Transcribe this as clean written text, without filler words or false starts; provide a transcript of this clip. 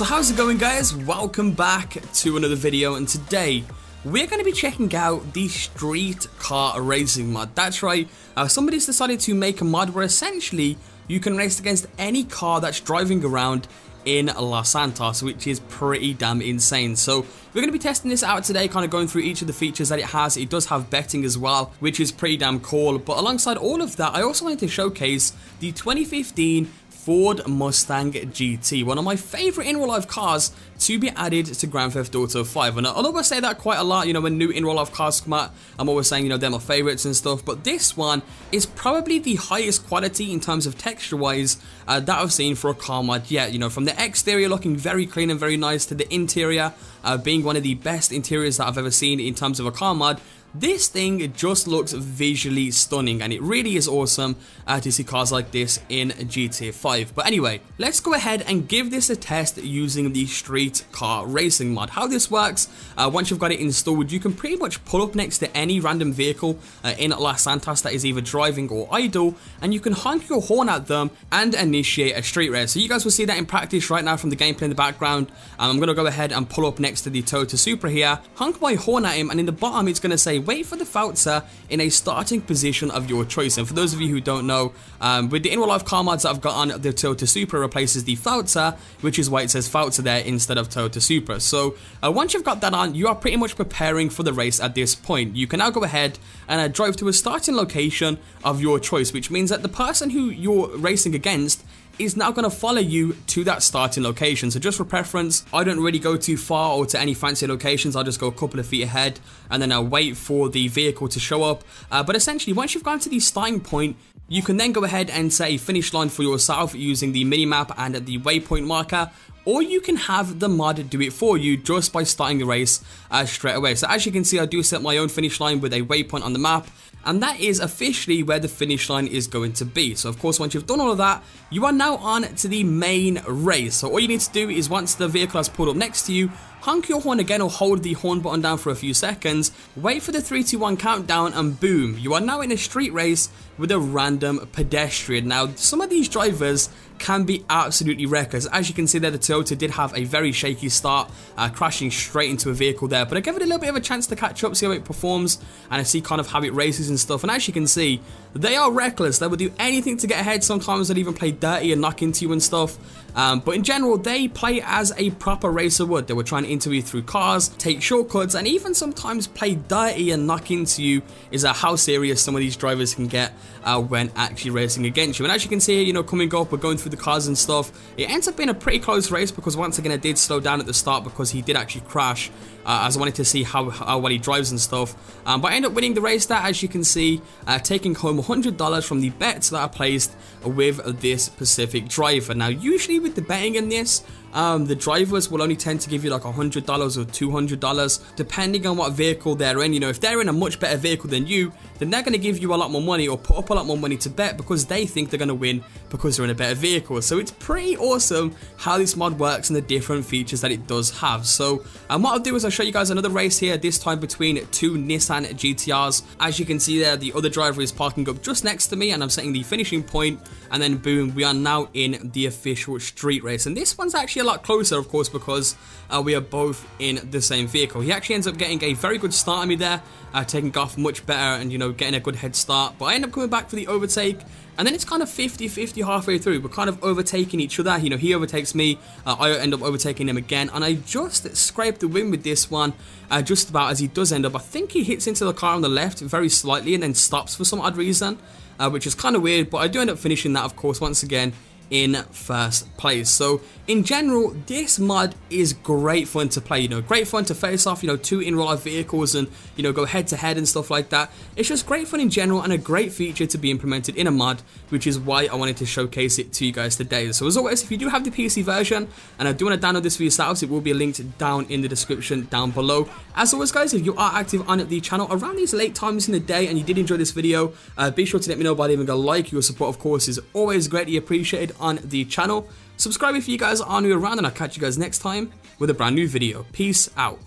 So how's it going, guys? Welcome back to another video, and today we're going to be checking out the street car racing mod. That's right, somebody's decided to make a mod where essentially you can race against any car that's driving around in Los Santos, which is pretty damn insane. So we're going to be testing this out today, kind of going through each of the features that it has. It does have betting as well, which is pretty damn cool. But alongside all of that, I also wanted to showcase the 2015 Ford Mustang GT, one of my favorite in real life cars to be added to Grand Theft Auto 5. And I always say that quite a lot, you know, when new in real life cars come out, I'm always saying, you know, they're my favorites and stuff. But this one is probably the highest quality in terms of texture wise that I've seen for a car mod yet. You know, from the exterior looking very clean and very nice to the interior being one of the best interiors that I've ever seen in terms of a car mod. This thing just looks visually stunning, and it really is awesome to see cars like this in GTA 5. But anyway, let's go ahead and give this a test using the street car racing mod. How this works, once you've got it installed, you can pretty much pull up next to any random vehicle in Los Santos that is either driving or idle, and you can honk your horn at them and initiate a street race. So you guys will see that in practice right now from the gameplay in the background. I'm going to go ahead and pull up next to the Toyota Supra here, honk my horn at him, and in the bottom it's going to say wait for the Falza in a starting position of your choice. And for those of you who don't know, with the in real life car mods that I've got on, the Toyota Supra replaces the Falza, which is why it says Falza there instead of Toyota Supra. So once you've got that on, you are pretty much preparing for the race at this point. You can now go ahead and drive to a starting location of your choice, which means that the person who you're racing against is now going to follow you to that starting location. So just for preference, I don't really go too far or to any fancy locations. I'll just go a couple of feet ahead and then I'll wait for the vehicle to show up. But essentially, once you've gone to the starting point, you can then go ahead and set a finish line for yourself using the minimap and the waypoint marker, or you can have the mod do it for you just by starting the race straight away. So as you can see, I do set my own finish line with a waypoint on the map, and that is officially where the finish line is going to be. So of course, once you've done all of that, you are now on to the main race. So all you need to do is, once the vehicle has pulled up next to you, honk your horn again or hold the horn button down for a few seconds, wait for the 3, 2, 1 countdown, and boom, you are now in a street race with a random pedestrian. Now, some of these drivers can be absolutely reckless. As you can see there, the Toyota did have a very shaky start, crashing straight into a vehicle there, but I gave it a little bit of a chance to catch up, see how it performs, and I see kind of how it races and stuff. And as you can see, they are reckless. They will do anything to get ahead. Sometimes they'll even play dirty and knock into you and stuff. But in general, they play as a proper racer would. They were trying to interview through cars, take shortcuts, and even sometimes play dirty and knock into you. Is how serious some of these drivers can get when actually racing against you. And as you can see here, you know, coming up, we're going through the cars and stuff. It ends up being a pretty close race because once again I did slow down at the start because he did actually crash, as I wanted to see how well he drives and stuff. But I ended up winning the race there, as you can see, taking home $100 from the bets that I placed with this specific driver. Now usually with the betting in this, the drivers will only tend to give you like $100 or $200 depending on what vehicle they're in. You know, if they're in a much better vehicle than you, then they're going to give you a lot more money or put up a lot more money to bet because they think they're going to win because they're in a better vehicle. So it's pretty awesome how this mod works and the different features that it does have. So what I'll do is I'll show you guys another race here, this time between two Nissan GTRs. As you can see there, the other driver is parking up just next to me and I'm setting the finishing point, and then boom, we are now in the official street race. And this one's actually a lot closer, of course, because we are both in the same vehicle. He actually ends up getting a very good start on me there, taking off much better and, you know, getting a good head start. But I end up coming back for the overtake, and then it's kind of 50-50 halfway through. We're kind of overtaking each other. You know, he overtakes me, I end up overtaking him again, and I just scraped the win with this one, just about as he does end up. I think he hits into the car on the left very slightly and then stops for some odd reason, which is kind of weird, but I do end up finishing that, of course, once again in first place. So in general, this mod is great fun to play, you know, great fun to face off, you know, two in real life vehicles and, you know, go head to head and stuff like that. It's just great fun in general and a great feature to be implemented in a mod, which is why I wanted to showcase it to you guys today. So as always, if you do have the PC version and I do want to download this for yourselves, it will be linked down in the description down below. As always, guys, if you are active on the channel around these late times in the day and you did enjoy this video, be sure to let me know by leaving a like. Your support, of course, is always greatly appreciated on the channel. Subscribe if you guys are new around, and I'll catch you guys next time with a brand new video. Peace out.